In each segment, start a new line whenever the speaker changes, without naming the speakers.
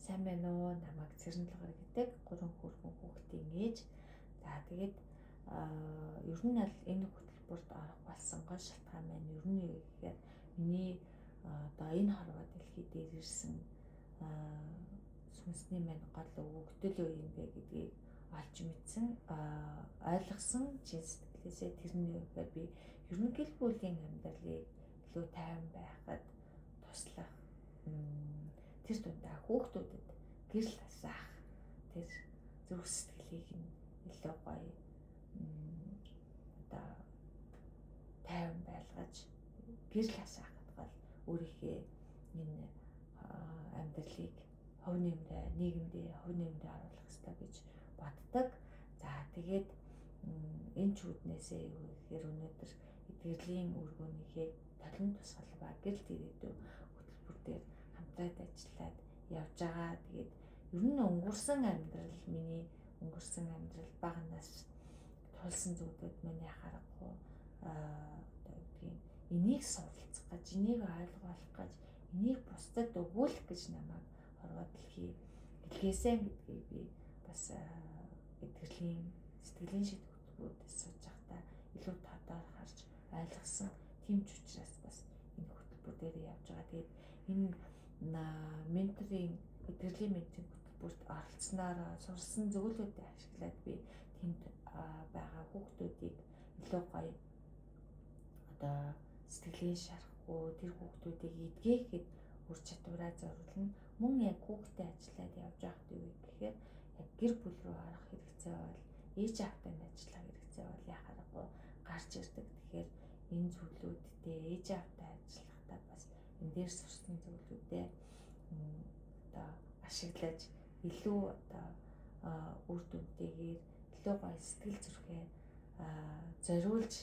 сайн байна уу? Намайг Цэрэндлагаар гэдэг 3 хүргэн хүүхдийн ээж. За тэгээд ер нь аль энэ хөтөлбөрт орох болсон гол шалтгаан маань ер нь юу гэхээр миний одоо энэ хорвоо дэлхий дээр ирсэн сүнсний маань гол өгөгдөл юу юм бэ гэдгийг олж мэдсэн, ойлгосон чин сэтгэлээсээ тэрний үгээр би ер нь гэр бүлийн амьдралыг илүү тайван байхад туслах, тэр дундаа хүүхдүүдэд гэрэл асаах тэр зүрх сэтгэлийг нь илүү гоё одоо тайван байлгаж гэрэл асаахад бол өөрийнхөө энэ амьдралыг хувь нэмрээ нийгэмдээ хувь нэмрээ оруулах хэрэгтэй гэж боддог. За тэгээд энэ ч үүднээсээ юу гэхээр өнөөдөр эдгэрлийн өргөөнийхээ толон тусгал ба гэрэлт ирээдүй хөтөлбөр дээр хамтраад ажиллаад явж байгаа. Тэгээд ер нь өнгөрсөн амьдрал, миний өнгөрсөн амьдрал багнаас тулсан зүйлүүд миний харахгүй одоо гэдгийг энийг суралцах гэж, энийг ойлгох гэж, энийг бусдад өгүүлэх гэж намайг хорвоо дэлхий илгээсэн гэдгийг би бас эдгэрлийн сэтгэлийн шид хөтөлбөрүүдээс сууж байхдаа илүү тодор харж ойлгосон. Тийм ч учраас бас энэ хөтөлбөр дээр явж байгаа. Тэгээд энэ менторийн эдгэрлийн менторийн хөтөлбөрт оролцсноор сурсан зөвлөлүүдийг ашиглаад би тэнд байгаа хүүхдүүдийг илүү гоё одоо сэтгэлийн шарахгүй тэр хүүхдүүдийг эдгээхэд ур чадвараа зориулна. Мөн яг хүүхдэд ажиллаад явж байхад юу гэхээр яг гэр бүл рүү орох хэрэгцээ бол ээж аавтай ажиллах хэрэгцээ бол яхаарахгүй гарч ирдэг. Тэгэхээр энэ зүйлүүдтэй ээж аавтай ажиллахдаа бас энэ дээр сурсан зүйлүүдээ одоо ашиглаж илүү одоо үр дүнтэйгээр илүү гоё сэтгэл зүрхээ зориулж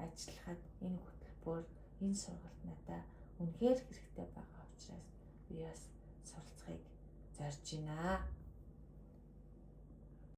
ажиллахад энэ хөтөлбөр, энэ сургалт надад үнэхээр хэрэгтэй байгаа учраас би бас суралцахыг зорж байна.